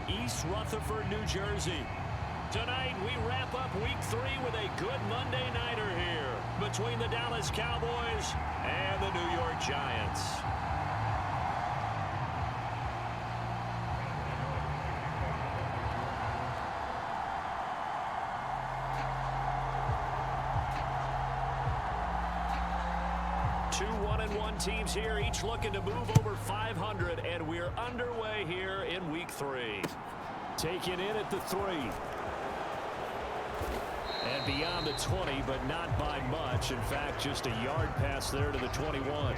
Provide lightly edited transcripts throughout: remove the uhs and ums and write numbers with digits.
East Rutherford, New Jersey. Tonight, we wrap up Week 3 with a good Monday nighter here between the Dallas Cowboys and the New York Giants. Two 1-1 teams here, each looking to move over 500, and we're underway here in Week 3. Taken in at the 3. And beyond the 20, but not by much. In fact, just a yard pass there to the 21.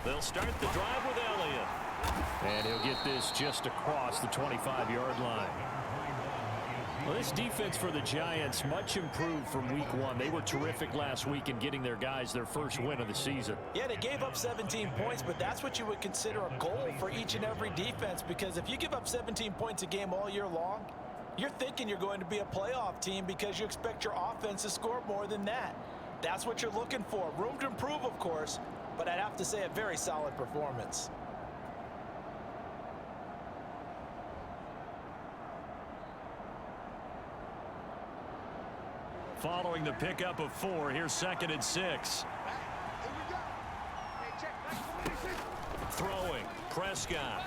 They'll start the drive with Elliott. And he'll get this just across the 25-yard line. Well, this defense for the Giants, much improved from Week 1. They were terrific last week in getting their guys their first win of the season. Yeah, they gave up 17 points, but that's what you would consider a goal for each and every defense, because if you give up 17 points a game all year long, you're thinking you're going to be a playoff team because you expect your offense to score more than that. That's what you're looking for. Room to improve, of course, but I'd have to say a very solid performance. Following the pickup of 4, here's 2nd and 6. Throwing, Prescott.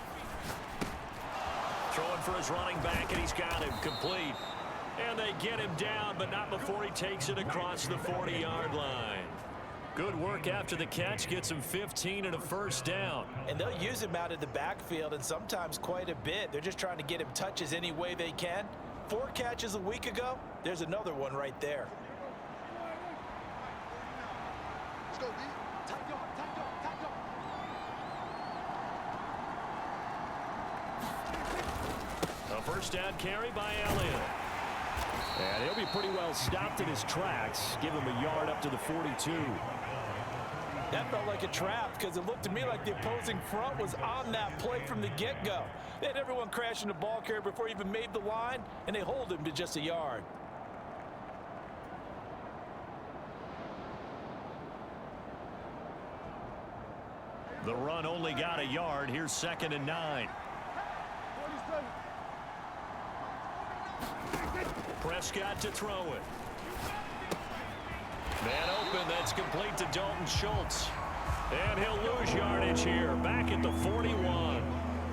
Throwing for his running back, and he's got him complete. And they get him down, but not before he takes it across the 40-yard line. Good work after the catch, gets him 15 and a first down. And they'll use him out of the backfield, and sometimes quite a bit. They're just trying to get him touches any way they can. 4 catches a week ago, there's another one right there. Let's go, D. A first down carry by Elliott. And he'll be pretty well stopped in his tracks. Give him a yard up to the 42. That felt like a trap because it looked to me like the opposing front was on that play from the get-go. They had everyone crashing the ball carrier before he even made the line, and they hold him to just a yard. The run only got a yard. Here's 2nd and 9. Prescott to throw it. Man open, that's complete to Dalton Schultz. And he'll lose yardage here, back at the 41.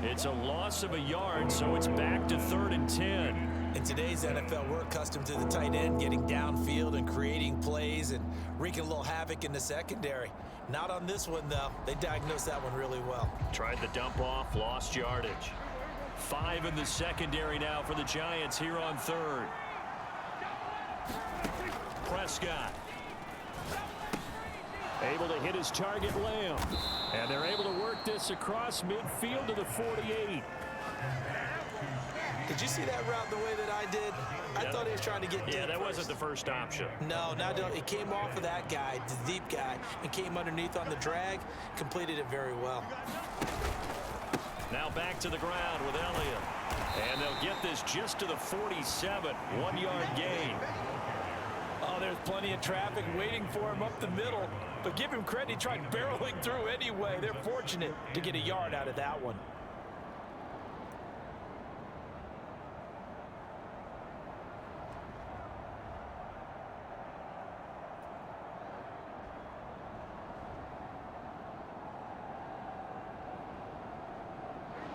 It's a loss of a yard, so it's back to 3rd and 10. In today's NFL, we're accustomed to the tight end getting downfield and creating plays and wreaking a little havoc in the secondary. Not on this one, though. They diagnosed that one really well. Tried the dump off, lost yardage. 5 in the secondary now for the Giants here on 3rd. Prescott. Able to hit his target, Lamb. And they're able to work this across midfield to the 48. Did you see that route the way that I did? I thought he was trying to get deep. Yeah, that wasn't the first option. No, it came off of that guy, the deep guy, and came underneath on the drag, completed it very well. Now back to the ground with Elliott. And they'll get this just to the 47, 1-yard gain. Oh, there's plenty of traffic waiting for him up the middle. But give him credit, he tried barreling through anyway. They're fortunate to get a yard out of that one.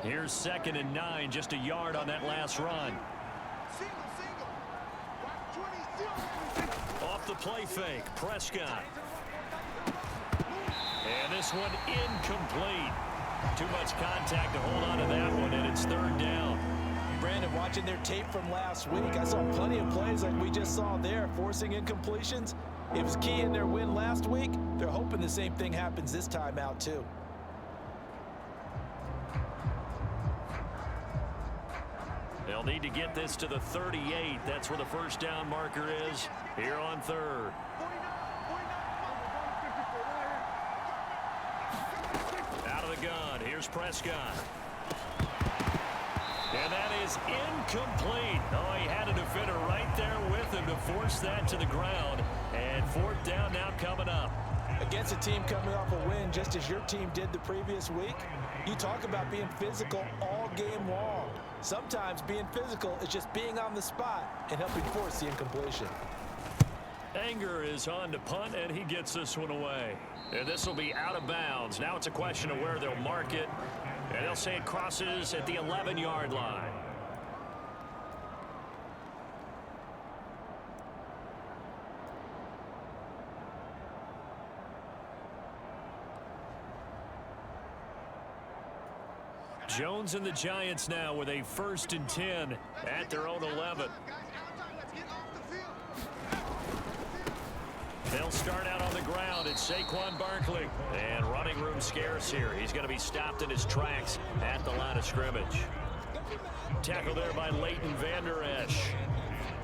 Here's 2nd and 9, just a yard on that last run. Off the play fake, Prescott. And this one incomplete. Too much contact to hold on to that one, and it's 3rd down. Brandon, watching their tape from last week, I saw plenty of plays like we just saw there, forcing incompletions. It was key in their win last week. They're hoping the same thing happens this time out, too. They'll need to get this to the 38. That's where the first down marker is here on third. Out of the gun. Here's Prescott. And that is incomplete. Oh, he had a defender right there with him to force that to the ground. And fourth down now coming up. Against a team coming off a win, just as your team did the previous week, you talk about being physical all game long. Sometimes being physical is just being on the spot and helping force the incompletion. Anger is on to punt, and he gets this one away. And this will be out of bounds. Now it's a question of where they'll mark it. And they'll say it crosses at the 11-yard line. Jones and the Giants now with a 1st and 10 at their own 11. They'll start out on the ground. It's Saquon Barkley. And running room scarce here. He's going to be stopped in his tracks at the line of scrimmage. Tackle there by Leighton Vander Esch.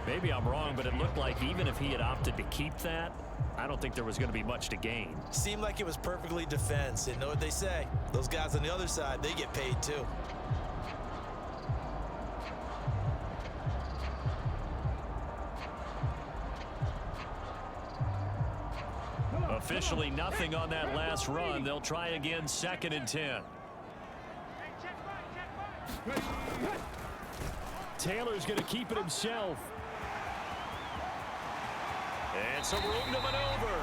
Maybe I'm wrong, but it looked like even if he had opted to keep that, I don't think there was going to be much to gain. Seemed like it was perfectly defense. And know what they say? Those guys on the other side, they get paid too. Officially nothing on that last run. They'll try again, 2nd and 10. Taylor's going to keep it himself. And some room to maneuver.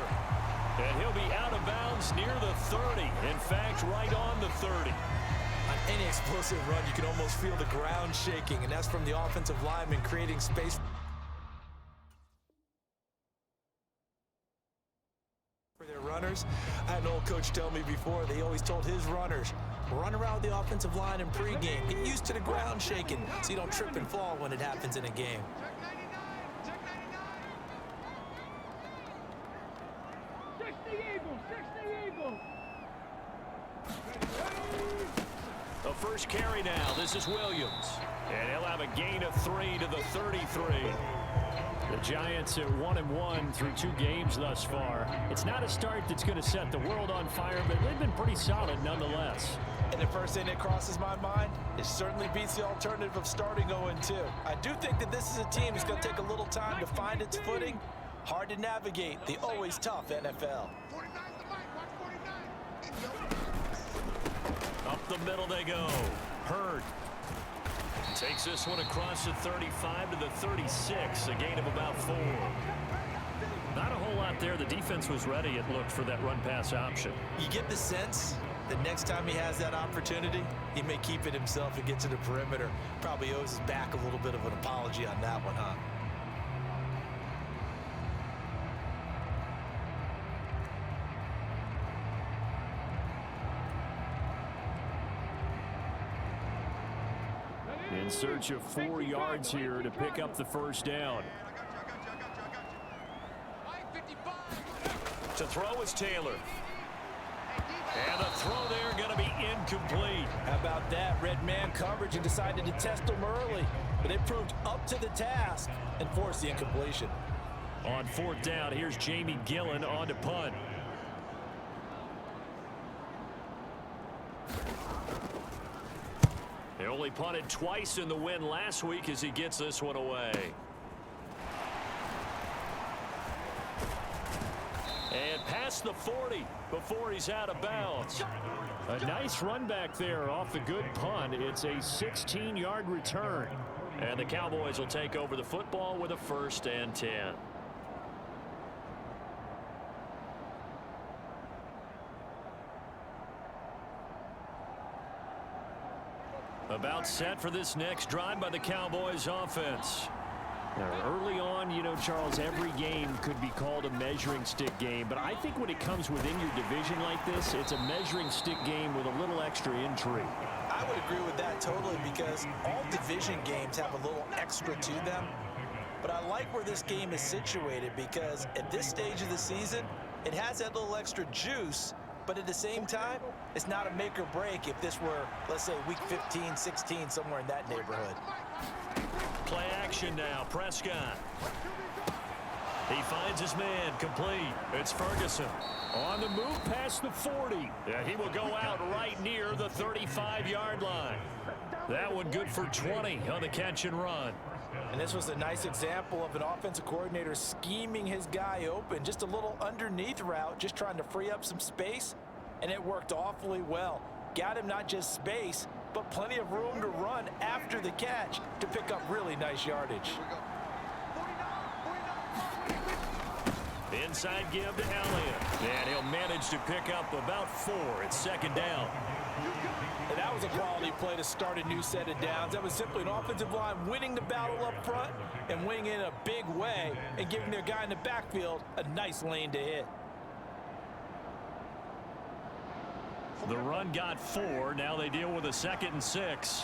And he'll be out of bounds near the 30. In fact, right on the 30. On any explosive run, you can almost feel the ground shaking, and that's from the offensive lineman creating space for their runners. I had an old coach tell me before, they always told his runners, run around the offensive line in pregame. Get used to the ground shaking so you don't trip and fall when it happens in a game. The first carry now. This is Williams. And he'll have a gain of 3 to the 33. The Giants at 1-1 through 2 games thus far. It's not a start that's going to set the world on fire, but they've been pretty solid nonetheless. And the first thing that crosses my mind, it certainly beats the alternative of starting 0-2. I do think that this is a team that's going to take a little time to find its footing. Hard to navigate the always tough NFL. Up the middle they go. Hurd takes this one across the 35 to the 36, a gain of about 4. Not a whole lot there. The defense was ready, it looked, for that run-pass option. You get the sense that next time he has that opportunity, he may keep it himself and get to the perimeter. Probably owes his back a little bit of an apology on that one, huh? In search of 4 yards here to pick up the first down. To throw is Taylor. And the throw there going to be incomplete. How about that? Red man coverage and decided to test them early. But they proved up to the task and forced the incompletion. On 4th down, here's Jamie Gillen on to punt. They only punted twice in the win last week as he gets this one away. And past the 40 before he's out of bounds. A nice run back there off the good punt. It's a 16-yard return. And the Cowboys will take over the football with a 1st and 10. About set for this next drive by the Cowboys offense. Now, early on, you know, Charles, every game could be called a measuring stick game. But I think when it comes within your division like this, it's a measuring stick game with a little extra intrigue. I would agree with that totally, because all division games have a little extra to them. But I like where this game is situated, because at this stage of the season, it has that little extra juice But at the same time, it's not a make or break if this were, let's say, week 15, 16, somewhere in that neighborhood. Play action now. Prescott. He finds his man, complete. It's Ferguson. On the move past the 40. Yeah, he will go out right near the 35-yard line. That one good for 20 on the catch and run. And this was a nice example of an offensive coordinator scheming his guy open. Just a little underneath route, just trying to free up some space. And it worked awfully well. Got him not just space, but plenty of room to run after the catch to pick up really nice yardage. Inside give to Elliott. And he'll manage to pick up about 4. It's second down. And that was a quality play to start a new set of downs. That was simply an offensive line winning the battle up front and winning in a big way and giving their guy in the backfield a nice lane to hit. The run got 4. Now they deal with a 2nd and 6.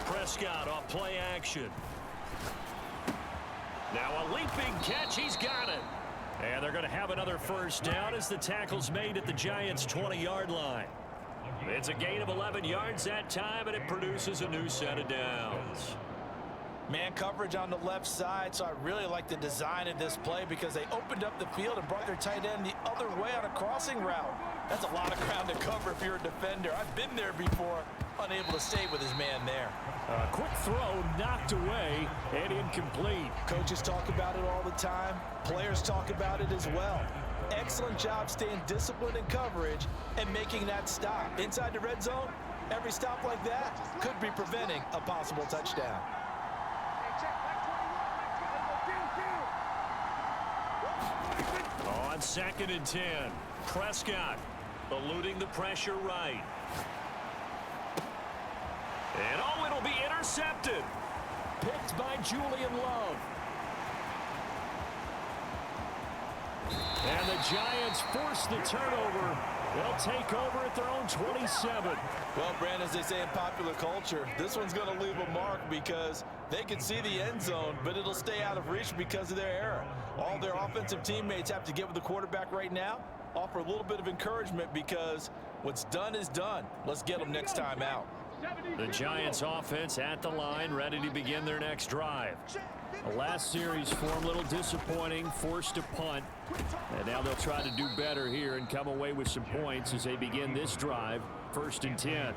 Prescott off play action. Now a leaping catch. He's got it. And they're going to have another first down as the tackle's made at the Giants' 20-yard line. It's a gain of 11 yards that time, and it produces a new set of downs. Man coverage on the left side, so I really like the design of this play because they opened up the field and brought their tight end the other way on a crossing route. That's a lot of ground to cover if you're a defender. I've been there before, unable to stay with his man there. A quick throw knocked away and incomplete. Coaches talk about it all the time. Players talk about it as well. Excellent job staying disciplined in coverage and making that stop. Inside the red zone, every stop like that could be preventing a possible touchdown. On 2nd and 10, Prescott eluding the pressure right. And oh, it'll be intercepted. Picked by Julian Love. And the Giants force the turnover. They'll take over at their own 27. Well, Brandon, as they say in popular culture, this one's going to leave a mark because they can see the end zone, but it'll stay out of reach because of their error. All their offensive teammates have to get with the quarterback right now, offer a little bit of encouragement because what's done is done. Let's get them next time out. The Giants offense at the line, ready to begin their next drive. The last series for them a little disappointing, forced to punt. And now they'll try to do better here and come away with some points as they begin this drive, 1st and 10.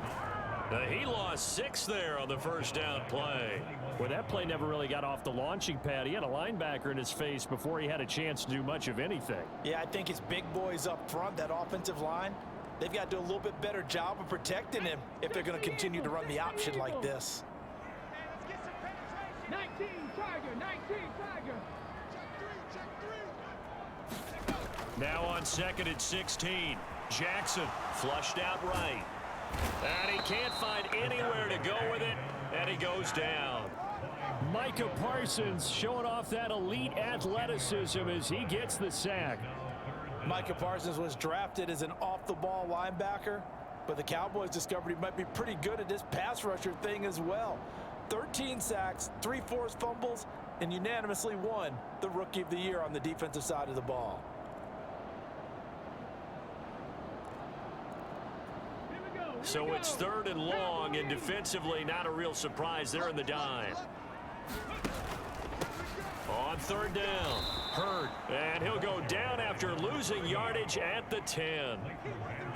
He lost 6 there on the first down play. Well, that play never really got off the launching pad. He had a linebacker in his face before he had a chance to do much of anything. Yeah, I think it's big boys up front, that offensive line. They've got to do a little bit better job of protecting him if they're going to continue to run the option like this. 19 Tiger, 19 Tiger. Now on 2nd and 16, Jackson flushed out right. And he can't find anywhere to go with it, and he goes down. Micah Parsons showing off that elite athleticism as he gets the sack. Micah Parsons was drafted as an off-the-ball linebacker, but the Cowboys discovered he might be pretty good at this pass rusher thing as well. 13 sacks, 3 forced fumbles, and unanimously won the Rookie of the Year on the defensive side of the ball. So it's 3rd and long, and defensively not a real surprise there in the dime. On 3rd down, Hurd, and he'll go down after losing yardage at the 10.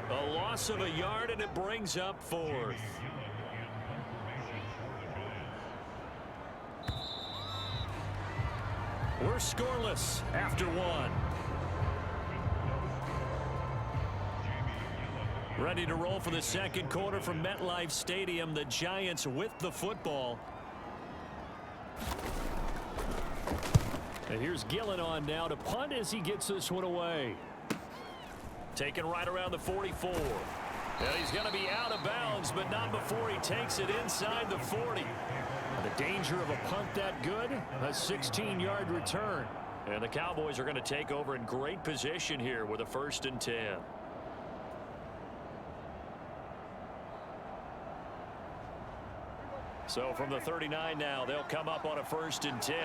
A loss of a yard, and it brings up 4th. We're scoreless after 1. Ready to roll for the second quarter from MetLife Stadium. The Giants with the football. And here's Gillen on now to punt as he gets this one away. Taken right around the 44. Well, he's going to be out of bounds, but not before he takes it inside the 40. The danger of a punt that good, a 16-yard return. And the Cowboys are going to take over in great position here with a 1st and 10. So from the 39 now, they'll come up on a 1st and 10.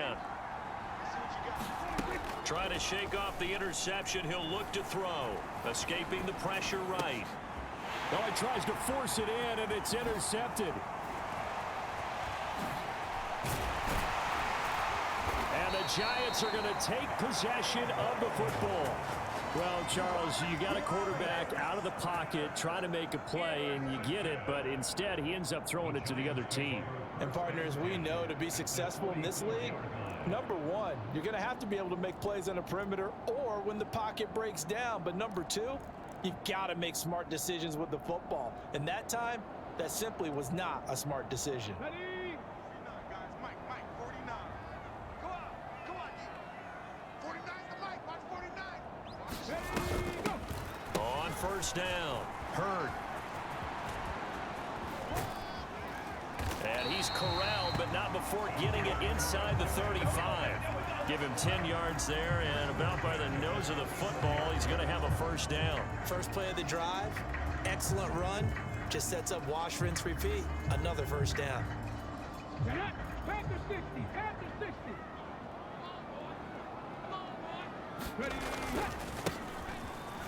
Trying to shake off the interception. He'll look to throw. Escaping the pressure right. Oh, he tries to force it in, and it's intercepted. And the Giants are going to take possession of the football. Well, Charles, you got a quarterback out of the pocket trying to make a play, and you get it, but instead he ends up throwing it to the other team. And partners, we know to be successful in this league, number one, you're going to have to be able to make plays on the perimeter or when the pocket breaks down. But number two, you've got to make smart decisions with the football. And that time, that simply was not a smart decision. Ready? 49's the mic. Watch 49. Ready, go. On first down. Hurd. And he's corralled, but not before getting it inside the 35. Give him 10 yards there, and about by the nose of the football, he's going to have a first down. First play of the drive, excellent run, just sets up wash, rinse, repeat. Another first down. Back to 60. Back to 60. Ready?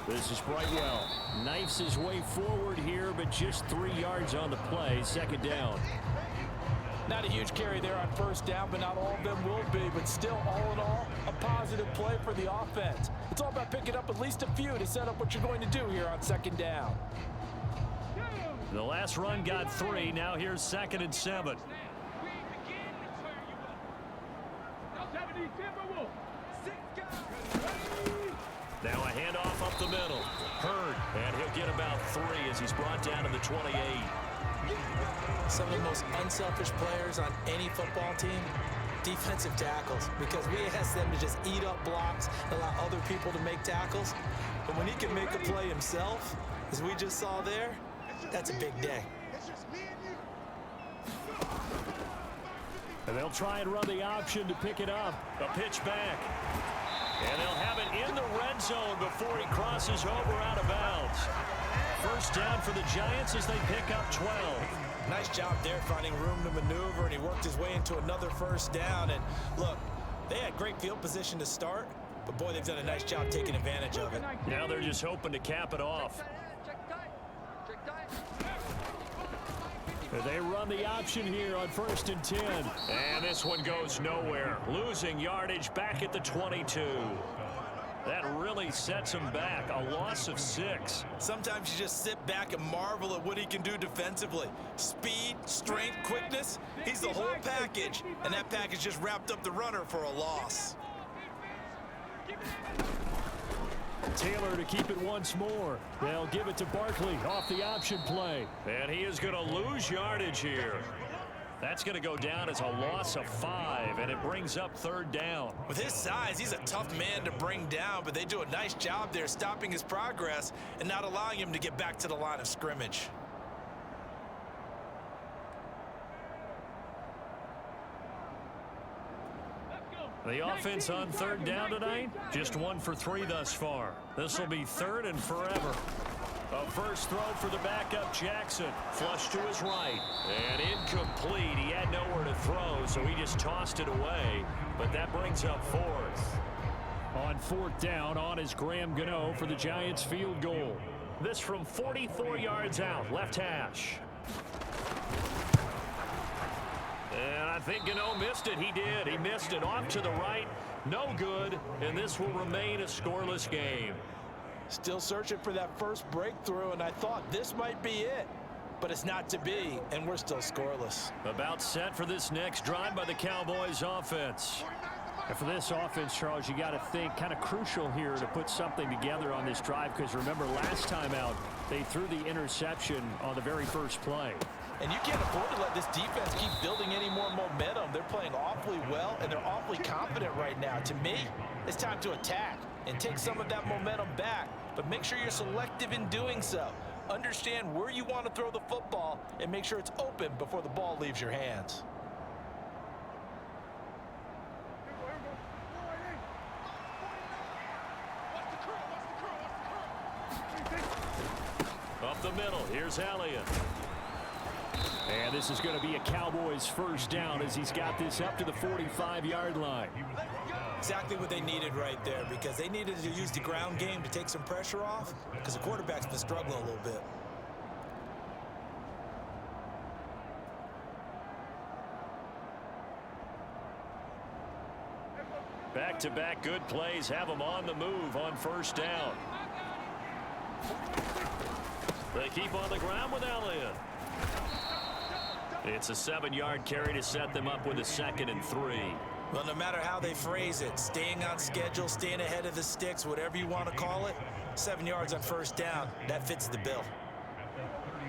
This is Brightwell. Knifes his way forward here, but just 3 yards on the play. Second down. Not a huge carry there on first down, but not all of them will be. But still, all in all, a positive play for the offense. It's all about picking up at least a few to set up what you're going to do here on second down. The last run got 3. Now here's 2nd and 7. Now a handoff up the middle. Hurd, and he'll get about 3 as he's brought down to the 28. Some of the most unselfish players on any football team, defensive tackles, because we ask them to just eat up blocks, allow other people to make tackles. But when he can make a play himself, as we just saw there, that's a big day. It's just me and you. And they'll try and run the option to pick it up. A pitch back. And they'll have it in the red zone before he crosses over out of bounds. First down for the Giants as they pick up 12. Nice job there finding room to maneuver, and he worked his way into another first down. And look, they had great field position to start, but boy, they've done a nice job taking advantage of it. Now they're just hoping to cap it off. They run the option here on 1st and 10. And this one goes nowhere. Losing yardage back at the 22. That really sets him back. A loss of 6. Sometimes you just sit back and marvel at what he can do defensively. Speed, strength, quickness, he's the whole package. And that package just wrapped up the runner for a loss. Taylor to keep it once more. They'll give it to Barkley off the option play. And he is going to lose yardage here. That's going to go down as a loss of 5, and it brings up 3rd down. With his size, he's a tough man to bring down, but they do a nice job there stopping his progress and not allowing him to get back to the line of scrimmage. The offense on 3rd down tonight, just 1 for 3 thus far. This will be 3rd and forever. A first throw for the backup Jackson. Flush to his right. And incomplete. He had nowhere to throw, so he just tossed it away. But that brings up 4th. On 4th down, on is Graham Gano for the Giants field goal. This from 44 yards out, left hash. And I think Gano missed it. He did. He missed it off to the right. No good. And this will remain a scoreless game. Still searching for that first breakthrough, and I thought this might be it. But it's not to be, and we're still scoreless. About set for this next drive by the Cowboys offense. And for this offense, Charles, you got to think kind of crucial here to put something together on this drive, because remember last time out, they threw the interception on the very first play. And you can't afford to let this defense keep building any more momentum. They're playing awfully well, and they're awfully confident right now. To me, it's time to attack and take some of that momentum back, but make sure you're selective in doing so. Understand where you want to throw the football and make sure it's open before the ball leaves your hands. Up the middle, here's Elliott. And this is going to be a Cowboys first down as he's got this up to the 45-yard line. exactly what they needed right there, because they needed to use the ground game to take some pressure off, because the quarterback's been struggling a little bit. Back-to-back good plays have them on the move on first down. They keep on the ground with Elliott. It's a 7-yard carry to set them up with a 2nd and 3. Well, no matter how they phrase it, staying on schedule, staying ahead of the sticks, whatever you want to call it, 7 yards on first down, that fits the bill.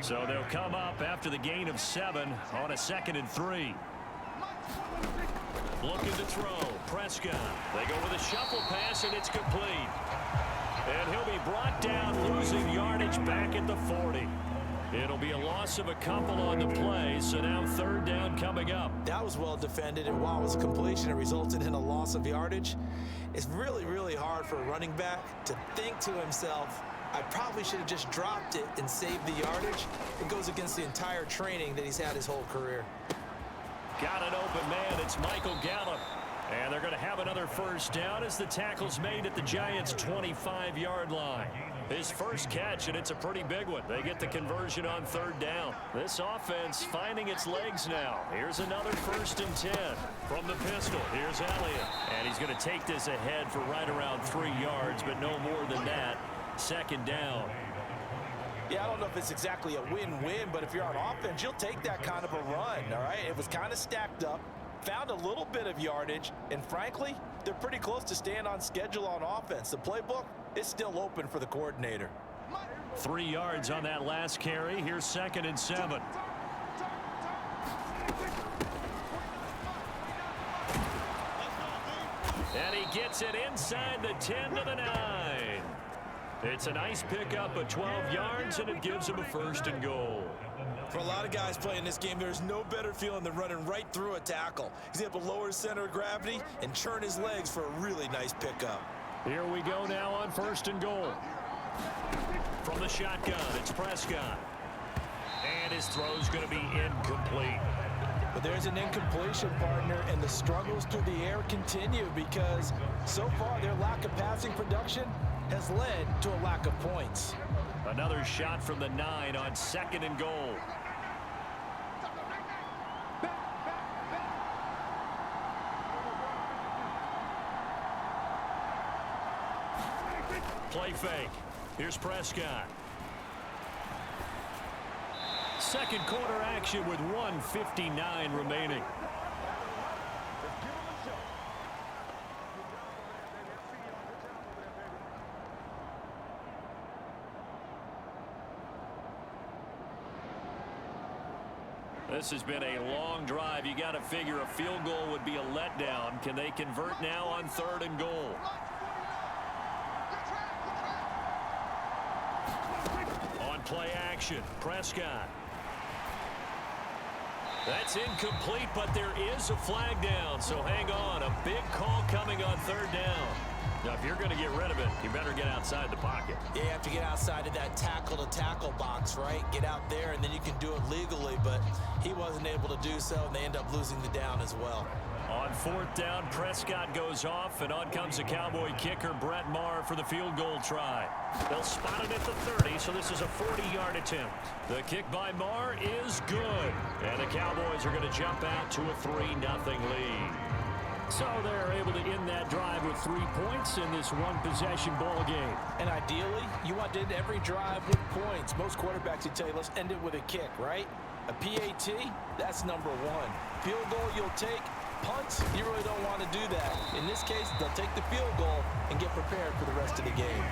So they'll come up after the gain of 7 on a 2nd and 3. Looking to throw. Prescott. They go with a shuffle pass, and it's complete. And he'll be brought down, losing yardage back at the 40. It'll be a loss of a couple on the play, so now 3rd down coming up. That was well defended, and while it was a completion, it resulted in a loss of yardage. It's really, really hard for a running back to think to himself, I probably should have just dropped it and saved the yardage. It goes against the entire training that he's had his whole career. Got an open man. It's Michael Gallup. And they're going to have another first down as the tackle's made at the Giants' 25-yard line. His first catch, and it's a pretty big one. They get the conversion on 3rd down. This offense finding its legs now. Here's another 1st and 10 from the pistol. Here's Elliott. And he's going to take this ahead for right around 3 yards, but no more than that. 2nd down. Yeah, I don't know if it's exactly a win-win, but if you're on offense, you'll take that kind of a run, all right? It was kind of stacked up, found a little bit of yardage, and frankly, they're pretty close to staying on schedule on offense. The playbook is still open for the coordinator. 3 yards on that last carry. Here's 2nd and 7. And he gets it inside the 10 to the 9. It's a nice pickup of 12 yards, and it gives him a 1st and goal. For a lot of guys playing this game, there's no better feeling than running right through a tackle. He's able to lower his center of gravity and churn his legs for a really nice pickup. Here we go now on 1st and goal. From the shotgun, it's Prescott. And his throw's going to be incomplete. But there's an incompletion, partner, and the struggles through the air continue because so far their lack of passing production has led to a lack of points. Another shot from the 9 on 2nd and goal. Play fake. Here's Prescott. 2nd quarter action with 1:59 remaining. This has been a long drive. You got to figure a field goal would be a letdown. Can they convert now on 3rd and goal? On play action, Prescott. That's incomplete, but there is a flag down, so hang on. A big call coming on 3rd down. Now, if you're going to get rid of it, you better get outside the pocket. Yeah, you have to get outside of that tackle-to-tackle box, right? Get out there, and then you can do it legally, but he wasn't able to do so, and they end up losing the down as well. On 4th down, Prescott goes off, and on comes the Cowboy kicker, Brett Maher, for the field goal try. They'll spot it at the 30, so this is a 40-yard attempt. The kick by Maher is good, and the Cowboys are going to jump out to a 3-0 lead. So they're able to end that drive with 3 points in this one-possession ball game. And ideally, you want to end every drive with points. Most quarterbacks would tell you, let's end it with a kick, right? A PAT, that's number 1. Field goal you'll take. Punts, you really don't want to do that. In this case, they'll take the field goal and get prepared for the rest of the game.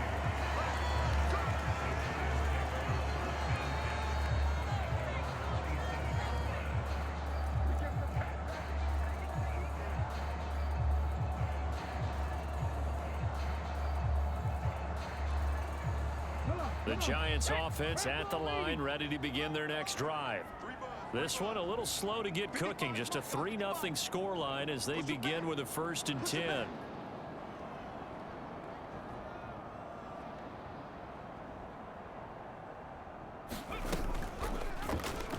The Giants offense at the line, ready to begin their next drive. This one a little slow to get cooking. Just a 3-0 scoreline as they begin with a 1st and 10.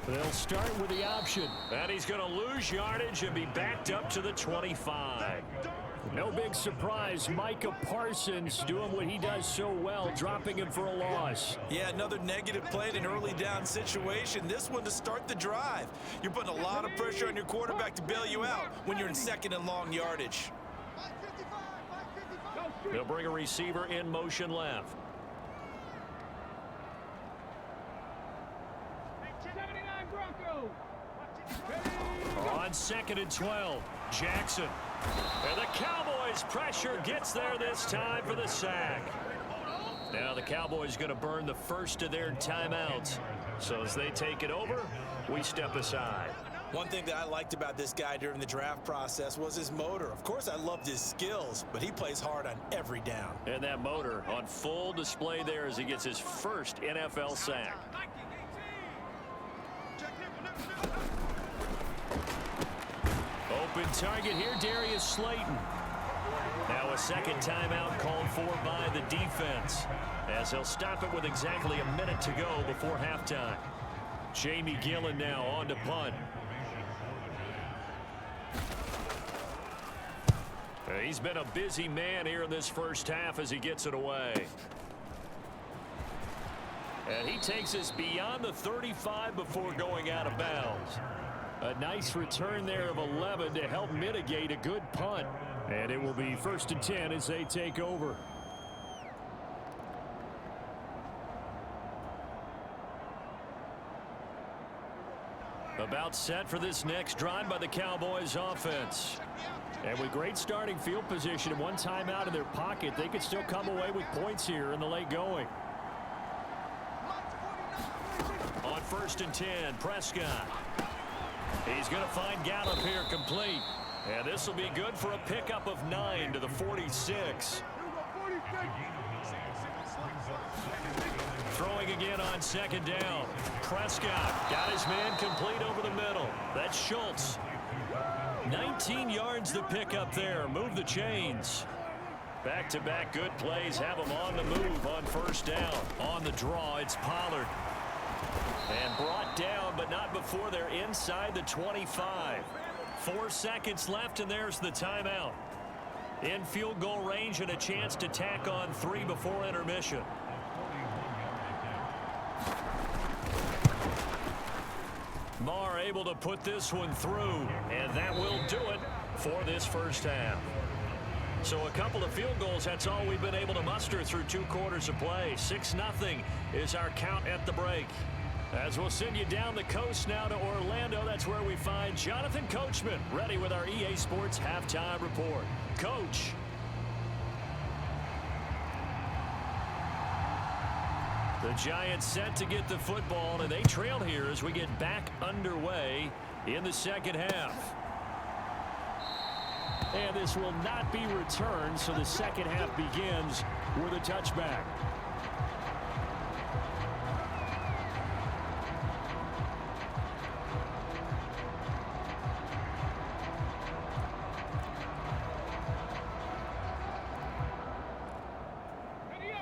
They'll start with the option. And he's going to lose yardage and be backed up to the 25. No big surprise. Micah Parsons doing what he does so well, dropping him for a loss. Yeah, another negative play in an early down situation. This one to start the drive. You're putting a lot of pressure on your quarterback to bail you out when you're in second and long yardage. They'll bring a receiver in motion left. 79 Broncos. On 2nd and 12, Jackson. And the Cowboys pressure gets there this time for the sack. Now the Cowboys going to burn the first of their timeouts. So as they take it over, we step aside. One thing that I liked about this guy during the draft process was his motor. Of course, I loved his skills, but he plays hard on every down. And that motor on full display there as he gets his first NFL sack. Open target here, Darius Slayton. Now a second timeout called for by the defense, as they'll stop it with exactly a minute to go before halftime. Jamie Gillen now on to punt. He's been a busy man here in this first half as he gets it away. And he takes us beyond the 35 before going out of bounds. A nice return there of 11 to help mitigate a good punt. And it will be 1st and 10 as they take over. About set for this next drive by the Cowboys offense. And with great starting field position and one timeout in their pocket, they could still come away with points here in the late going. On 1st and 10, Prescott. He's going to find Gallup here complete. And this will be good for a pickup of 9 to the 46. Throwing again on 2nd down. Prescott got his man complete over the middle. That's Schultz. 19 yards to pick up there. Move the chains. Back-to-back good plays have him on the move on 1st down. On the draw, it's Pollard. And brought down, but not before they're inside the 25. 4 seconds left, and there's the timeout. In field goal range and a chance to tack on 3 before intermission. Marr able to put this one through, and that will do it for this first half. So a couple of field goals, that's all we've been able to muster through 2 quarters of play. 6-0 is our count at the break. As we'll send you down the coast now to Orlando, that's where we find Jonathan Coachman ready with our EA Sports Halftime Report. Coach. The Giants set to get the football, and they trail here as we get back underway in the second half. And this will not be returned, so the second half begins with a touchback.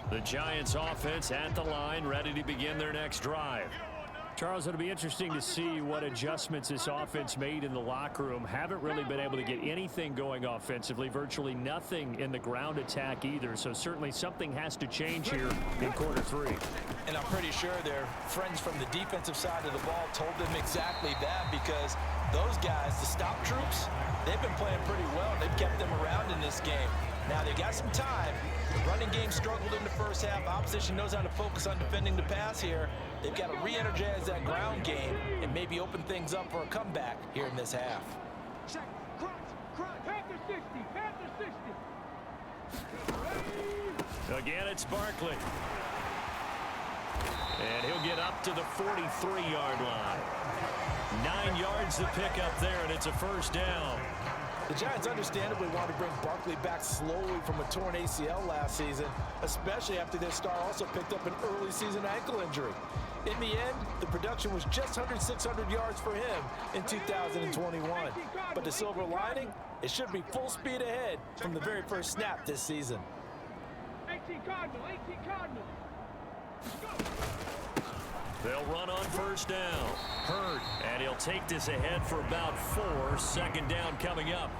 The Giants offense at the line, ready to begin their next drive. Charles, it'll be interesting to see what adjustments this offense made in the locker room. Haven't really been able to get anything going offensively, virtually nothing in the ground attack either. So certainly something has to change here in quarter 3. And I'm pretty sure their friends from the defensive side of the ball told them exactly that, because those guys, the stop troops, they've been playing pretty well. They've kept them around in this game. Now they got some time. The running game struggled in the first half. Opposition knows how to focus on defending the pass here. They've got to re-energize that ground game and maybe open things up for a comeback here in this half. Check. Panther 60. Panther 60. Again, it's Barkley. And he'll get up to the 43-yard line. 9 yards to pick up there, and it's a first down. The Giants understandably want to bring Barkley back slowly from a torn ACL last season, especially after their star also picked up an early season ankle injury. In the end, the production was just under 600 yards for him in 2021. But the silver lining, it should be full speed ahead from the very first snap this season. 18 Cardinal. They'll run on first down. Hurd, and he'll take this ahead for about 4. Second down coming up.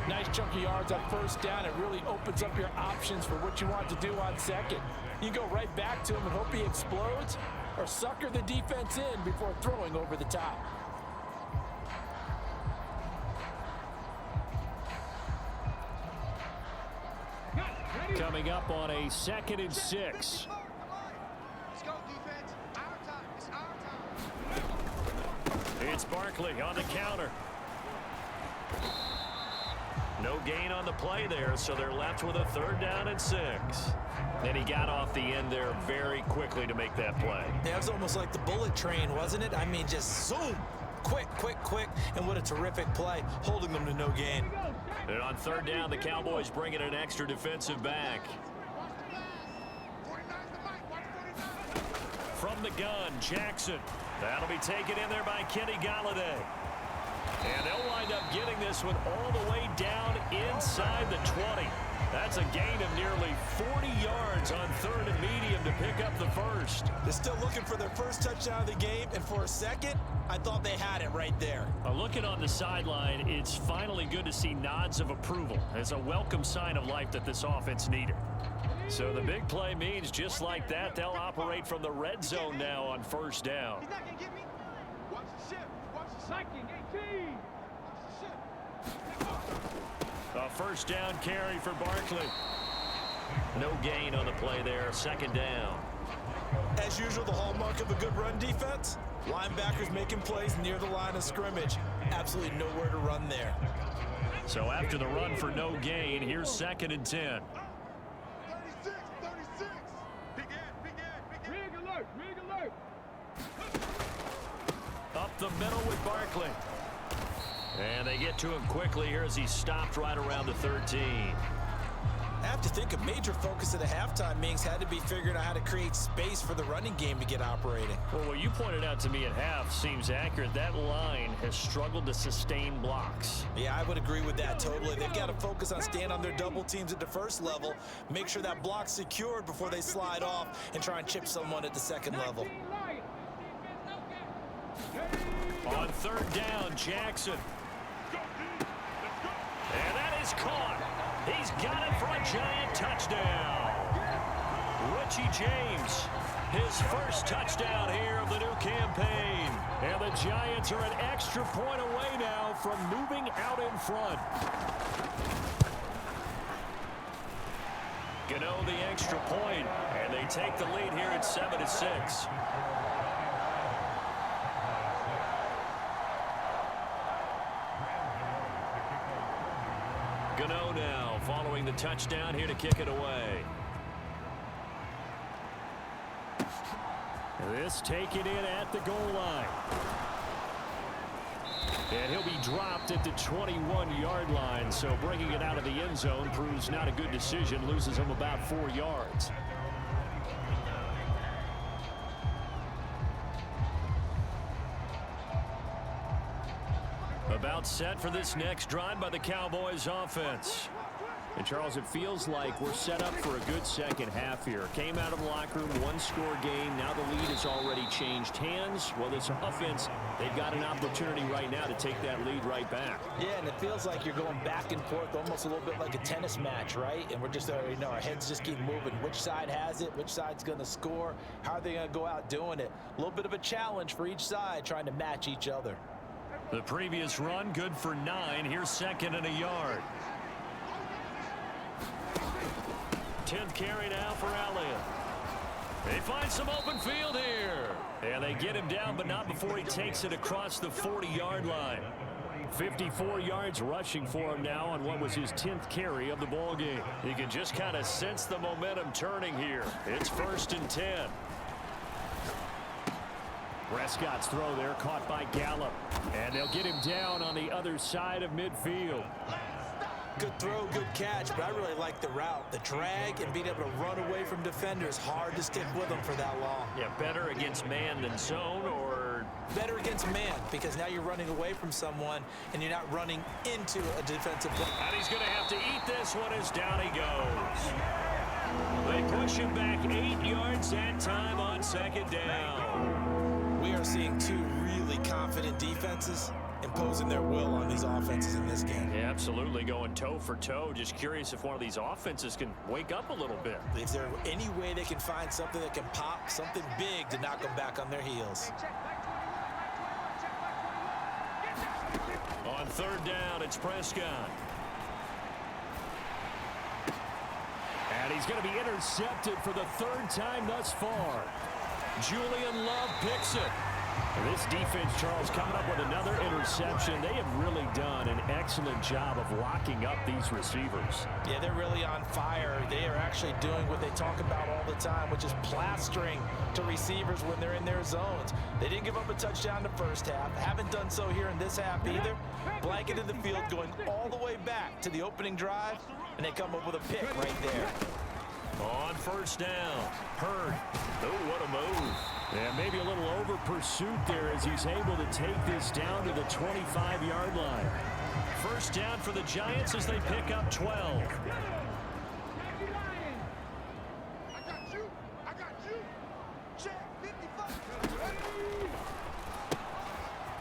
Nice chunk of yards on first down. It really opens up your options for what you want to do on second. You go right back to him and hope he explodes, or sucker the defense in before throwing over the top. Coming up on a 2nd and 6. Let's go, defense. Our time. It's our time. It's Barkley on the counter. No gain on the play there, so they're left with a 3rd down and 6. And he got off the end there very quickly to make that play. Yeah, it was almost like the bullet train, wasn't it? I mean, just zoom. Quick, quick, quick. And what a terrific play, holding them to no gain. And on 3rd down, the Cowboys bring in an extra defensive back. Watch the flash. 49's the mic. Watch 49. From the gun, Jackson. That'll be taken in there by Kenny Golladay. And they'll wind up getting this one all the way down inside the 20. That's a gain of nearly 40 yards on 3rd and medium to pick up the first. They're still looking for their first touchdown of the game, and for a second, I thought they had it right there. Looking on the sideline, it's finally good to see nods of approval. It's a welcome sign of life that this offense needed. So the big play means just like that, they'll operate from the red zone now on 1st down. He's not going to get me. Watch the shift. Watch the shift. Liking 18. Watch the shift. A 1st down carry for Barkley. No gain on the play there, 2nd down. As usual, the hallmark of a good run defense, linebackers making plays near the line of scrimmage. Absolutely nowhere to run there. So after the run for no gain, here's 2nd and 10. 36. 36. Big end. Big end. Big end. Rig alert. Rig alert. Up the middle with Barkley. And they get to him quickly here as he stopped right around the 13. I have to think a major focus of the halftime meetings had to be figuring out how to create space for the running game to get operating. Well, what you pointed out to me at half seems accurate. That line has struggled to sustain blocks. Yeah, I would agree with that totally. They've got to focus on staying on their double teams at the first level, make sure that block's secured before they slide off, and try and chip someone at the second level. 19 light. On 3rd down, Jackson. And that is caught. He's got it for a giant touchdown. Richie James, his first touchdown here of the new campaign. And the Giants are an extra point away now from moving out in front. Gano the extra point, and they take the lead here at 7-6. Gano now following the touchdown here to kick it away. This taken in at the goal line. And he'll be dropped at the 21-yard line, so bringing it out of the end zone proves not a good decision, loses him about 4 yards. About set for this next drive by the Cowboys offense. And Charles, it feels like we're set up for a good second half here. Came out of the locker room, 1-score game. Now the lead has already changed hands. Well, this offense, they've got an opportunity right now to take that lead right back. Yeah, and it feels like you're going back and forth almost a little bit like a tennis match, right? And we're just, our heads just keep moving. Which side has it? Which side's going to score? How are they going to go out doing it? A little bit of a challenge for each side trying to match each other. The previous run, good for 9. Here's 2nd and a yard. 10th carry now for Elliott. They find some open field here. And they get him down, but not before he takes it across the 40-yard line. 54 yards rushing for him now on what was his 10th carry of the ball game. You can just kind of sense the momentum turning here. It's 1st and 10. Prescott's throw there caught by Gallup. And they'll get him down on the other side of midfield. Good throw, good catch, but I really like the route. The drag and being able to run away from defenders, hard to stick with them for that long. Yeah, better against man than zone, or? Better against man, because now you're running away from someone and you're not running into a defensive block. And he's going to have to eat this one as down he goes. They push him back 8 yards that time on 2nd down. We are seeing two really confident defenses imposing their will on these offenses in this game. Yeah, absolutely, going toe for toe. Just curious if one of these offenses can wake up a little bit. Is there any way they can find something that can pop, something big to knock them back on their heels? On third down, it's Prescott. And he's going to be intercepted for the third time thus far. Julian Love picks it. This defense, Charles, coming up with another interception. They have really done an excellent job of locking up these receivers. Yeah, they're really on fire. They are actually doing what they talk about all the time, which is plastering to receivers when they're in their zones. They didn't give up a touchdown the first half. Haven't done so here in this half either. Blanketed the field going all the way back to the opening drive, and they come up with a pick right there. On first down, Hurd. Oh, what a move. Yeah, maybe a little over pursuit there as he's able to take this down to the 25-yard line. First down for the Giants as they pick up 12. I got you. I got you. Check 55.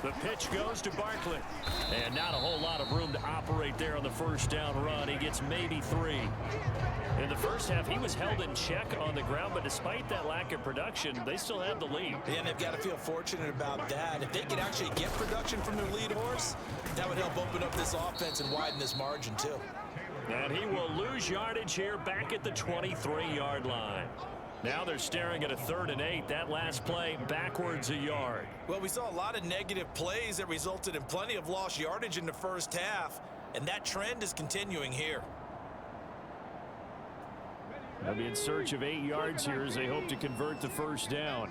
The pitch goes to Barkley. And not a whole lot of room to operate there on the first down run. He gets maybe 3. In the first half, he was held in check on the ground, but despite that lack of production, they still have the lead. And they've got to feel fortunate about that. If they could actually get production from their lead horse, that would help open up this offense and widen this margin too. And he will lose yardage here back at the 23-yard line. Now they're staring at a 3rd and 8. That last play backwards a yard. Well, we saw a lot of negative plays that resulted in plenty of lost yardage in the first half, and that trend is continuing here. They'll be in search of 8 yards here as they hope to convert the first down.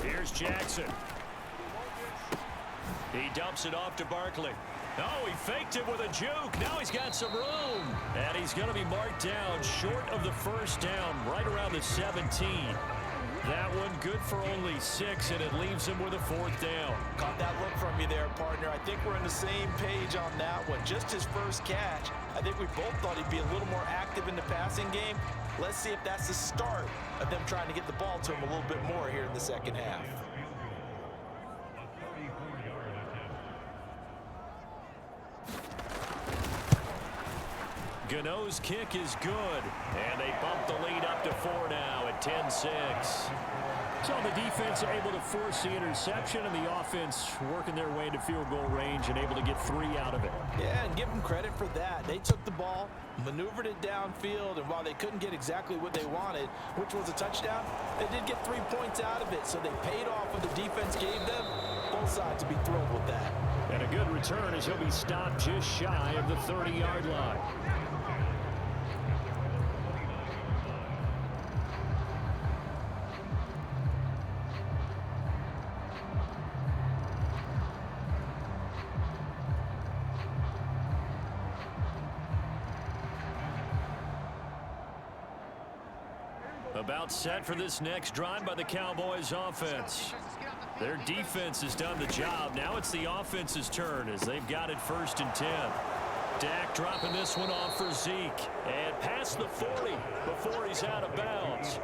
Here's Jackson. He dumps it off to Barkley. Oh, he faked it with a juke. Now he's got some room. And he's going to be marked down short of the first down, right around the 17. That one good for only 6, and it leaves him with a 4th down. Caught that look from you there, partner. I think we're on the same page on that one. Just his first catch. I think we both thought he'd be a little more active in the passing game. Let's see if that's the start of them trying to get the ball to him a little bit more here in the second half. Gano's kick is good, and they bump the lead up to 4 now at 10-6. So the defense able to force the interception, and the offense working their way into field goal range and able to get 3 out of it. Yeah, and give them credit for that. They took the ball, maneuvered it downfield, and while they couldn't get exactly what they wanted, which was a touchdown, they did get 3 points out of it, so they paid off what the defense gave them. Both sides to be thrilled with that. And a good return as he'll be stopped just shy of the 30-yard line. About set for this next drive by the Cowboys offense. Their defense has done the job. Now it's the offense's turn as they've got it 1st and 10. Dak dropping this one off for Zeke. And past the 40 before he's out of bounds.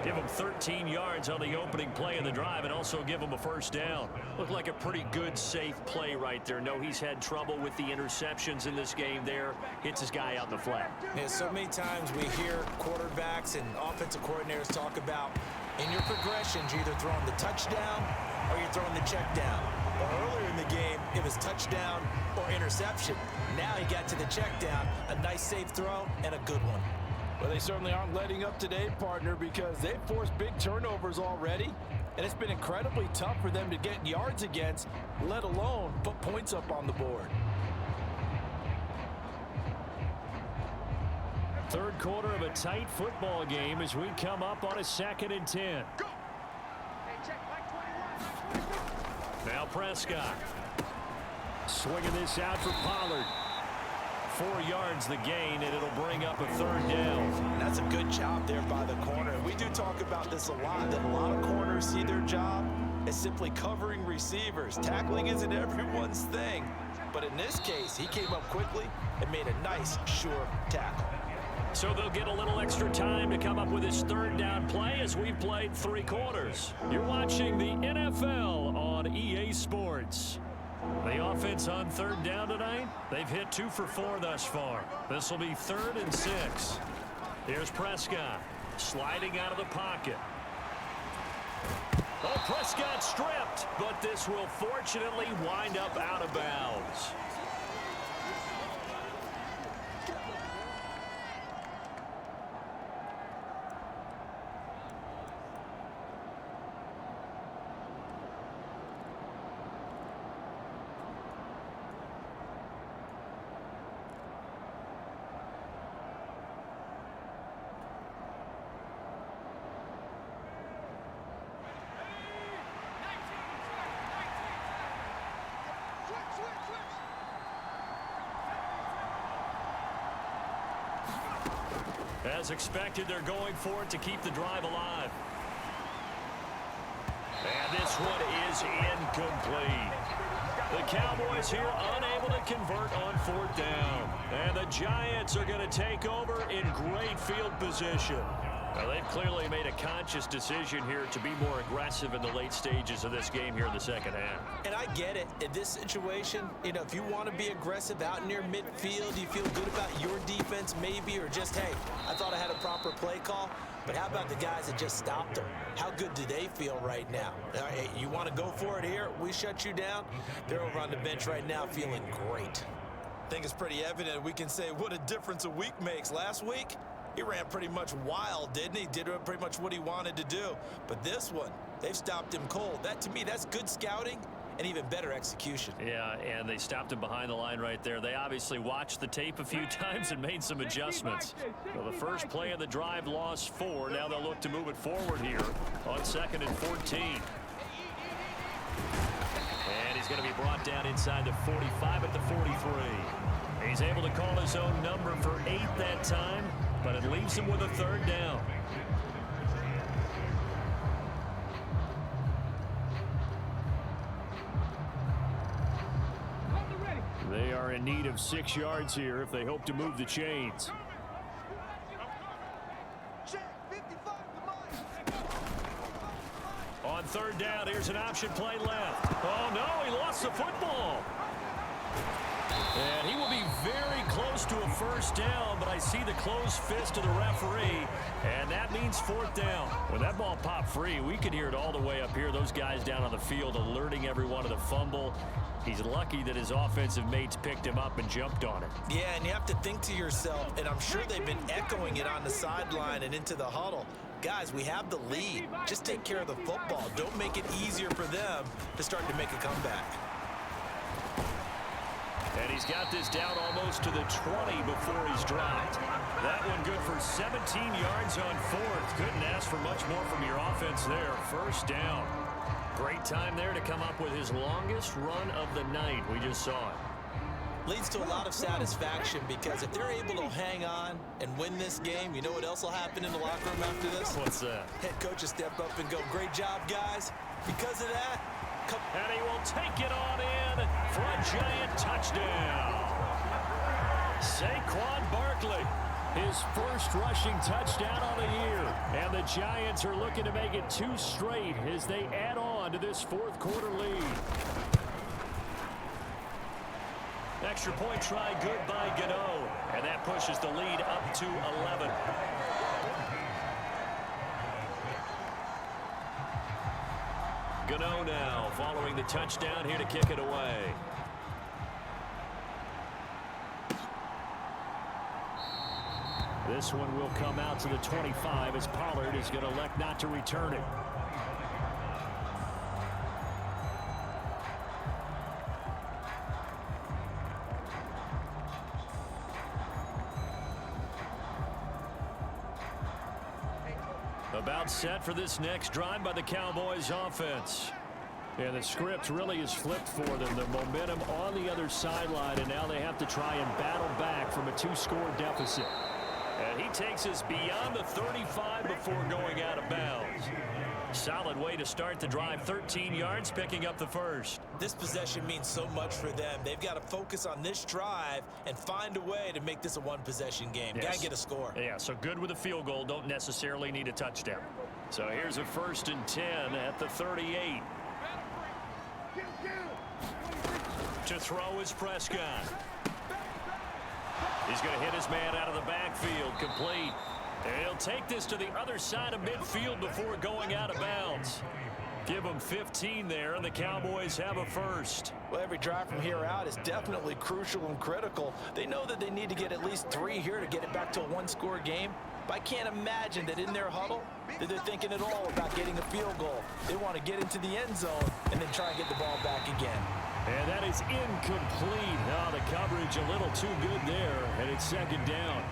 Give him 13 yards on the opening play of the drive and also give him a first down. Looked like a pretty good, safe play right there. No, he's had trouble with the interceptions in this game there. Hits his guy out in the flat. Yeah, so many times we hear quarterbacks and offensive coordinators talk about in your progressions, you're either throwing the touchdown or you're throwing the check down. But earlier in the game, it was touchdown or interception. Now he got to the check down, a nice safe throw and a good one. Well, they certainly aren't letting up today, partner, because they've forced big turnovers already, and it's been incredibly tough for them to get yards against, let alone put points up on the board. Third quarter of a tight football game as we come up on a 2nd and 10. Go. Now Prescott. Swinging this out for Pollard. 4 yards the gain, and it'll bring up a 3rd down. That's a good job there by the corner. We do talk about this a lot, that a lot of corners see their job as simply covering receivers. Tackling isn't everyone's thing. But in this case, he came up quickly and made a nice, sure tackle. So they'll get a little extra time to come up with his 3rd down play as as we've played 3 quarters. You're watching the NFL on EA Sports. The offense on 3rd down tonight, they've hit 2 for 4 thus far. This will be 3rd and 6. Here's Prescott sliding out of the pocket. Oh, Prescott stripped, but this will fortunately wind up out of bounds. As expected, they're going for it to keep the drive alive. And this one is incomplete. The Cowboys here unable to convert on 4th down. And the Giants are going to take over in great field position. Now, they've clearly made a conscious decision here to be more aggressive in the late stages of this game here in the second half. And I get it. In this situation, you know, if you want to be aggressive out near midfield, you feel good about your defense maybe, or just, hey, I thought I had a proper play call. But how about the guys that just stopped them? How good do they feel right now? Hey, you want to go for it here? We shut you down? They're over on the bench right now feeling great. I think it's pretty evident we can say what a difference a week makes. Last week, he ran pretty much wild, didn't he? Did pretty much what he wanted to do. But this one, they've stopped him cold. That, to me, that's good scouting and even better execution. Yeah, and they stopped him behind the line right there. They obviously watched the tape a few times and made some adjustments. So the first play of the drive lost 4. Now they'll look to move it forward here on 2nd and 14. And he's going to be brought down inside the 45 at the 43. He's able to call his own number for 8 that time, but it leaves him with a 3rd down. They are in need of 6 yards here if they hope to move the chains. On 3rd down, here's an option play left. Oh, no, he lost the football. And he will be very close to a 1st down, but I see the closed fist of the referee, and that means 4th down. When that ball popped free, we could hear it all the way up here. Those guys down on the field alerting everyone of the fumble. He's lucky that his offensive mates picked him up and jumped on it. Yeah, and you have to think to yourself, and I'm sure they've been echoing it on the sideline and into the huddle. Guys, we have the lead. Just take care of the football. Don't make it easier for them to start to make a comeback. And he's got this down almost to the 20 before he's dropped. That one good for 17 yards on 4th. Couldn't ask for much more from your offense there. 1st down. Great time there to come up with his longest run of the night. We just saw it. Leads to a lot of satisfaction because if they're able to hang on and win this game, you know what else will happen in the locker room after this? What's that? Head coach will step up and go, great job, guys. Because of that, and he will take it on in for a Giant touchdown. Saquon Barkley, his first rushing touchdown on the year. And the Giants are looking to make it 2 straight as they add on to this 4th quarter lead. Extra point try good by Gano. And that pushes the lead up to 11. Gano now following the touchdown here to kick it away. This one will come out to the 25 as Pollard is going to elect not to return it. About set for this next drive by the Cowboys offense. And the script really is flipped for them. The momentum on the other sideline, and now they have to try and battle back from a 2-score deficit. And he takes us beyond the 35 before going out of bounds. Solid way to start the drive. 13 yards, picking up the 1st. This possession means so much for them. They've got to focus on this drive and find a way to make this a 1-possession game. Yes. Got to get a score. Yeah, so good with a field goal. Don't necessarily need a touchdown. So here's a 1st and 10 at the 38. To throw is Prescott. He's going to hit his man out of the backfield. Complete. And he'll take this to the other side of midfield before going out of bounds. Give them 15 there, and the Cowboys have a first. Well, every drive from here out is definitely crucial and critical. They know that they need to get at least 3 here to get it back to a one-score game. But I can't imagine that in their huddle that they're thinking at all about getting a field goal. They want to get into the end zone and then try and get the ball back again. And that is incomplete. Oh, the coverage a little too good there, and it's 2nd down.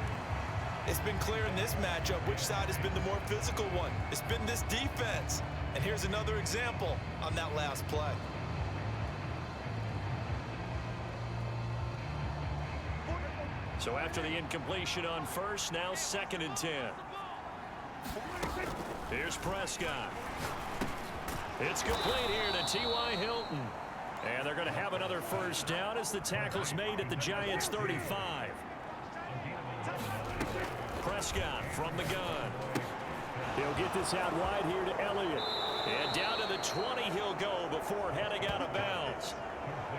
It's been clear in this matchup which side has been the more physical one. It's been this defense. And here's another example on that last play. So after the incompletion on first, now 2nd and 10. Here's Prescott. It's complete here to T.Y. Hilton. And they're going to have another first down as the tackle's made at the Giants' 35. Prescott from the gun. He'll get this out wide here to Elliott. And down to the 20 he'll go before heading out of bounds.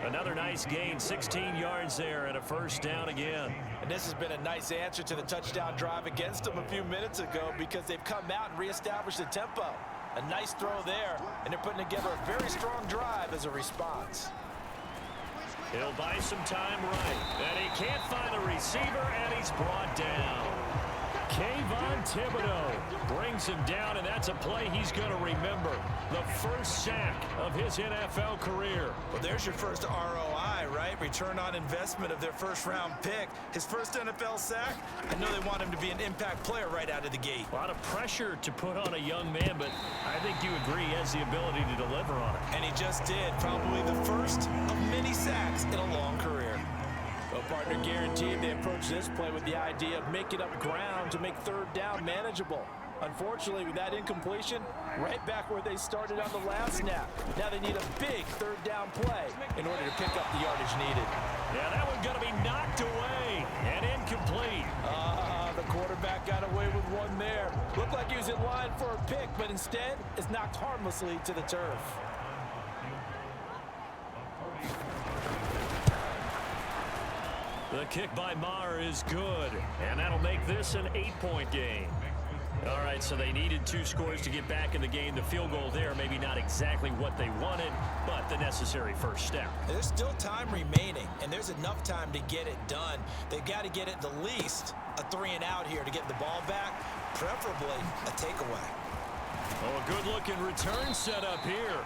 Another nice gain, 16 yards there, and a first down again. And this has been a nice answer to the touchdown drive against them a few minutes ago because they've come out and reestablished the tempo. A nice throw there, and they're putting together a very strong drive as a response. He'll buy some time right. And he can't find a receiver, and he's brought down. Kayvon Thibodeau brings him down, and that's a play he's going to remember. The first sack of his NFL career. Well, there's your first ROI, right? Return on investment of their first-round pick. His first NFL sack, I know they want him to be an impact player right out of the gate. A lot of pressure to put on a young man, but I think you agree he has the ability to deliver on it. And he just did. Probably the first of many sacks in a long career. Well, partner, guaranteed they approach this play with the idea of making up ground to make 3rd down manageable. Unfortunately, with that incompletion, right back where they started on the last snap. Now they need a big 3rd down play in order to pick up the yardage needed. Yeah, that one's going to be knocked away and incomplete. The quarterback got away with one there. Looked like he was in line for a pick, but instead is knocked harmlessly to the turf. The kick by Maher is good, and that'll make this an 8-point game. All right, so they needed 2 scores to get back in the game. The field goal there, maybe not exactly what they wanted, but the necessary first step. There's still time remaining, and there's enough time to get it done. They've got to get at the least a 3-and-out here to get the ball back, preferably a takeaway. Oh, a good-looking return set up here.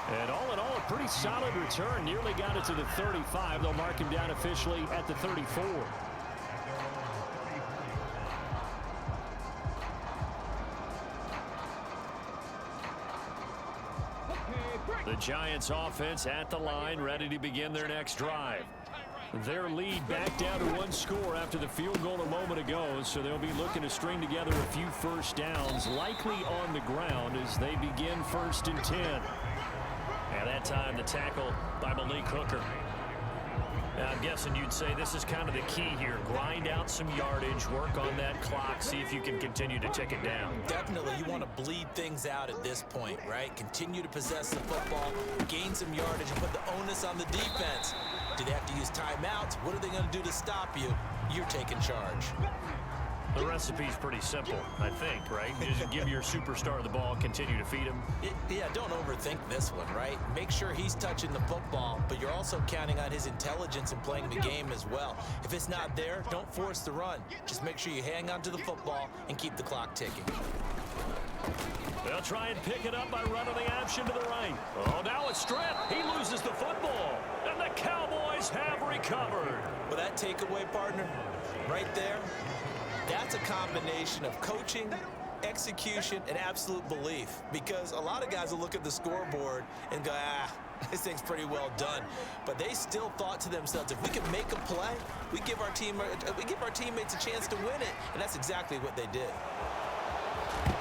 And all in all, a pretty solid return. Nearly got it to the 35. They'll mark him down officially at the 34. The Giants offense at the line, ready to begin their next drive. Their lead back down to 1 score after the field goal a moment ago, so they'll be looking to string together a few first downs, likely on the ground as they begin 1st and 10. And that time the tackle by Malik Hooker. Now, I'm guessing you'd say this is kind of the key here. Grind out some yardage, work on that clock, see if you can continue to tick it down. Definitely, you want to bleed things out at this point, right? Continue to possess the football, gain some yardage, and put the onus on the defense. Do they have to use timeouts? What are they going to do to stop you? You're taking charge. The recipe's pretty simple, I think, right? You just give your superstar the ball, continue to feed him. Yeah, don't overthink this one, right? Make sure he's touching the football, but you're also counting on his intelligence in playing the game as well. If it's not there, don't force the run. Just make sure you hang on to the football and keep the clock ticking. They'll try and pick it up by running the option to the right. Oh, now it's Strett. He loses the football, and the Cowboys have recovered. Well, that takeaway, partner, right there, that's a combination of coaching, execution, and absolute belief. Because a lot of guys will look at the scoreboard and go, this thing's pretty well done. But they still thought to themselves, if we can make a play, we give our teammates a chance to win it. And that's exactly what they did.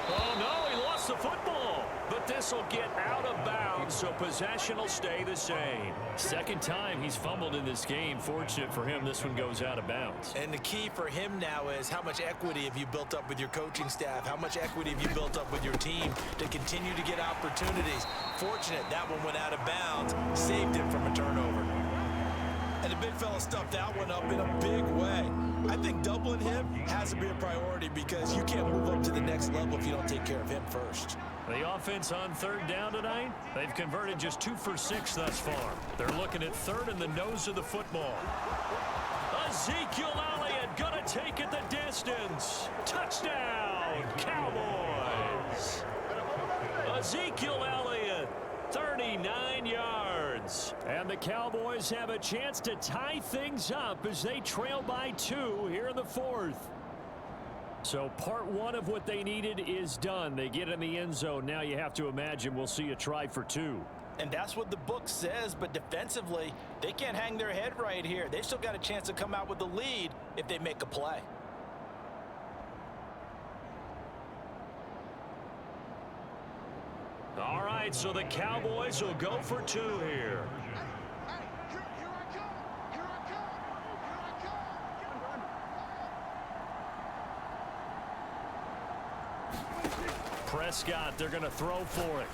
Oh, no, he lost the football. But this will get out of bounds, so possession will stay the same. Second time he's fumbled in this game. Fortunate for him, this one goes out of bounds. And the key for him now is how much equity have you built up with your coaching staff? How much equity have you built up with your team to continue to get opportunities? Fortunate that one went out of bounds, saved him from a turnover. And the big fella stuffed that one up in a big way. I think doubling him has to be a priority because you can't move up to the next level if you don't take care of him first. The offense on third down tonight, they've converted just 2 for 6 thus far. They're looking at third in the nose of the football. Ezekiel Elliott gonna take it the distance. Touchdown, Cowboys. Ezekiel Elliott, 39 yards. And the Cowboys have a chance to tie things up as they trail by 2 here in the fourth. So part one of what they needed is done. They get in the end zone. Now you have to imagine we'll see a try for 2. And that's what the book says, but defensively, they can't hang their head right here. They've still got a chance to come out with the lead if they make a play. All right, so the Cowboys will go for 2 here. Prescott, they're going to throw for it.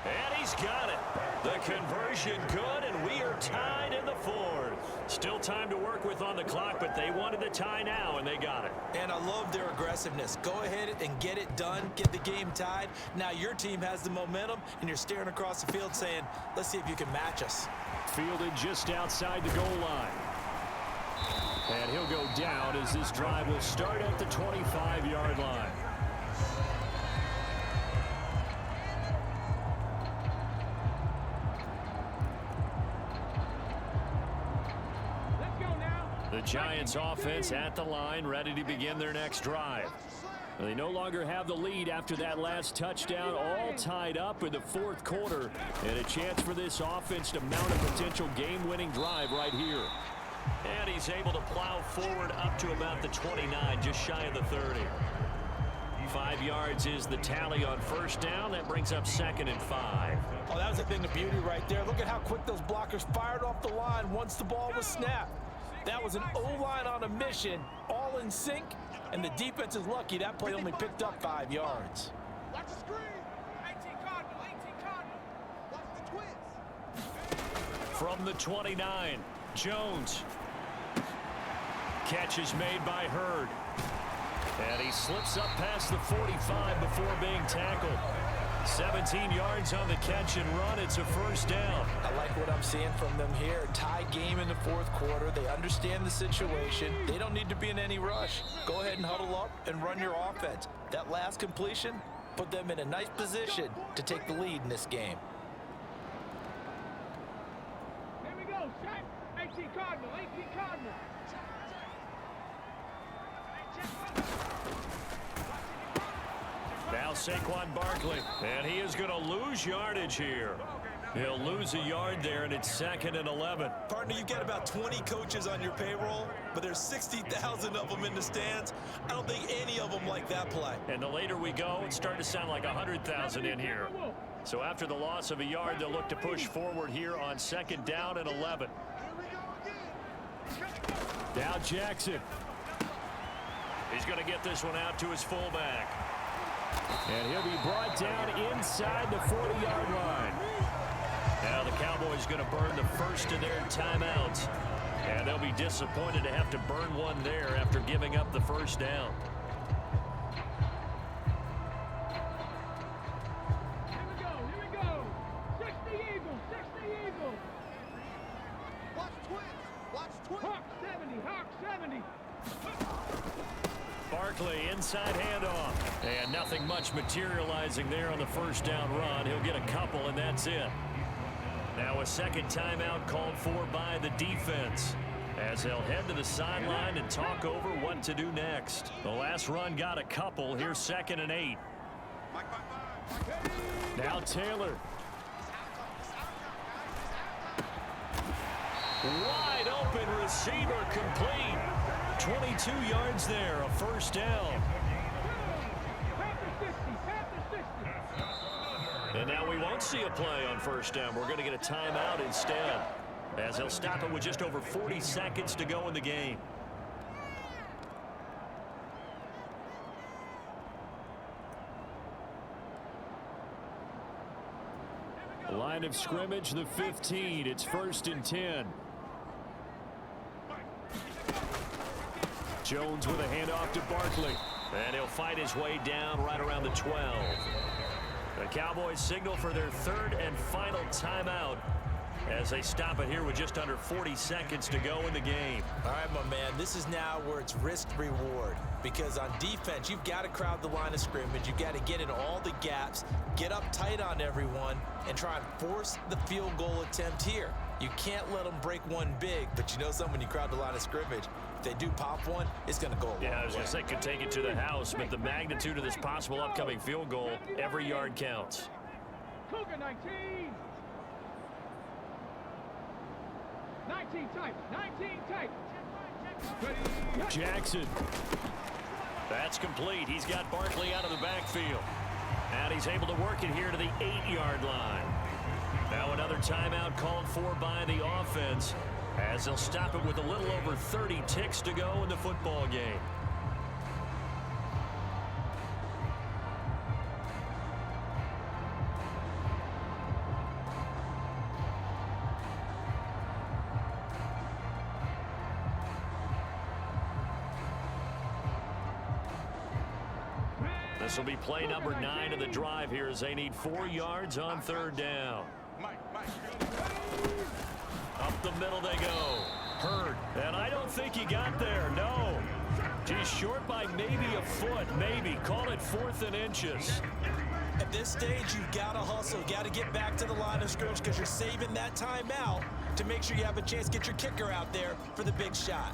And he's got it. The conversion good, and we are tied in the fourth. Still time to work with on the clock, but they wanted the tie now, and they got it. And I love their aggressiveness. Go ahead and get it done. Get the game tied. Now your team has the momentum, and you're staring across the field saying, let's see if you can match us. Fielded just outside the goal line. And he'll go down as this drive will start at the 25-yard line. The Giants offense at the line, ready to begin their next drive. They no longer have the lead after that last touchdown, all tied up in the fourth quarter, and a chance for this offense to mount a potential game-winning drive right here. And he's able to plow forward up to about the 29, just shy of the 30. 5 yards is the tally on first down. That brings up 2nd and 5. Oh, that was a thing of beauty right there. Look at how quick those blockers fired off the line once the ball was snapped. That was an O-line on a mission, all in sync, and the defense is lucky that play only picked up 5 yards. Watch the screen. 18 Cardinal, 18 Cardinal. Watch the twins. From the 29, Jones. Catch is made by Hurd. And he slips up past the 45 before being tackled. 17 yards on the catch and run. It's a first down. I like what I'm seeing from them here. Tie game in the fourth quarter. They understand the situation. They don't need to be in any rush. Go ahead and huddle up and run your offense. That last completion put them in a nice position to take the lead in this game. Here we go, set. 18 Cardinal, 18 Cardinal. Now Saquon Barkley, and he is going to lose yardage here. He'll lose a yard there, and it's 2nd and 11. Partner, you've got about 20 coaches on your payroll, but there's 60,000 of them in the stands. I don't think any of them like that play. And the later we go, it's starting to sound like 100,000 in here. So after the loss of a yard, they'll look to push forward here on 2nd down and 11. Now Jackson. He's going to get this one out to his fullback. And he'll be brought down inside the 40-yard line. Now the Cowboys going to burn the first of their timeouts. And they'll be disappointed to have to burn one there after giving up the first down. Here we go. 60 Eagles, 60 Eagles. Watch twins. Watch twins. Hawk 70, Hawk 70. Barkley inside handoff. And nothing much materializing there on the first down run. He'll get a couple, and that's it. Now a second timeout called for by the defense, as they'll head to the sideline and talk over what to do next. The last run got a couple. Here's 2nd and 8. Now Taylor. Wide open receiver complete. 22 yards there, a first down. Panther 60, Panther 60. And now we won't see a play on first down. We're going to get a timeout instead, as they'll stop it with just over 40 seconds to go in the game. Line of scrimmage, the 15. It's 1st and 10. Jones with a handoff to Barkley. And he'll fight his way down right around the 12. The Cowboys signal for their 3rd and final timeout as they stop it here with just under 40 seconds to go in the game. All right, my man, this is now where it's risk-reward, because on defense, you've got to crowd the line of scrimmage. You've got to get in all the gaps, get up tight on everyone, and try and force the field goal attempt here. You can't let them break one big, but you know something, when you crowd the line of scrimmage, if they do pop one, it's going to go a long way. Yeah, I was going to say could take it to the house, but the magnitude of this possible upcoming field goal, every yard counts. Cougar 19. 19 tight. 19 tight. Jackson. That's complete. He's got Barkley out of the backfield. And he's able to work it here to the 8-yard line. Now another timeout called for by the offense, as they'll stop it with a little over 30 ticks to go in the football game. This will be play number 9 of the drive here, as they need 4 yards on 3rd down. Up the middle they go. Hurd. And I don't think he got there. No. He's short by maybe a foot. Maybe. Call it 4th and inches. At this stage, you've got to hustle. You've got to get back to the line of scrimmage, because you're saving that timeout to make sure you have a chance to get your kicker out there for the big shot.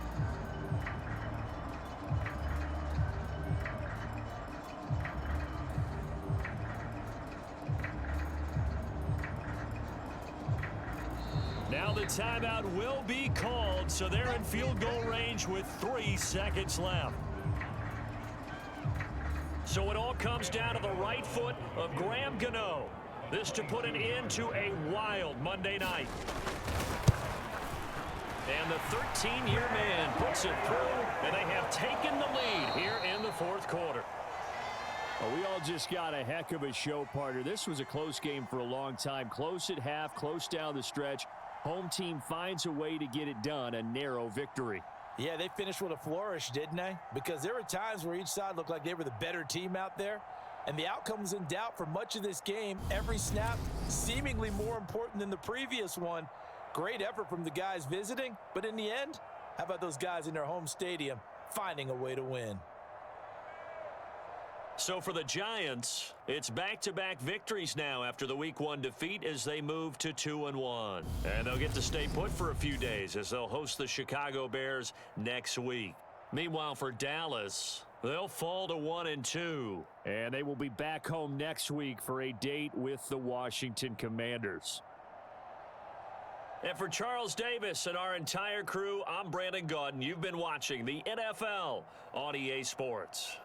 Now the timeout will be called, so they're in field goal range with 3 seconds left. So it all comes down to the right foot of Graham Gano. This to put an end to a wild Monday night. And the 13-year man puts it through, and they have taken the lead here in the 4th quarter. Well, we all just got a heck of a show, partner. This was a close game for a long time. Close at half, close down the stretch. Home team finds a way to get it done, a narrow victory. Yeah, they finished with a flourish, didn't they? Because there were times where each side looked like they were the better team out there, and the outcome was in doubt for much of this game. Every snap seemingly more important than the previous one. Great effort from the guys visiting, but in the end, how about those guys in their home stadium finding a way to win? So for the Giants, it's back-to-back victories now after the Week 1 defeat as they move to 2-1. And they'll get to stay put for a few days as they'll host the Chicago Bears next week. Meanwhile, for Dallas, they'll fall to 1-2. And they will be back home next week for a date with the Washington Commanders. And for Charles Davis and our entire crew, I'm Brandon Gaudin. You've been watching the NFL on EA Sports.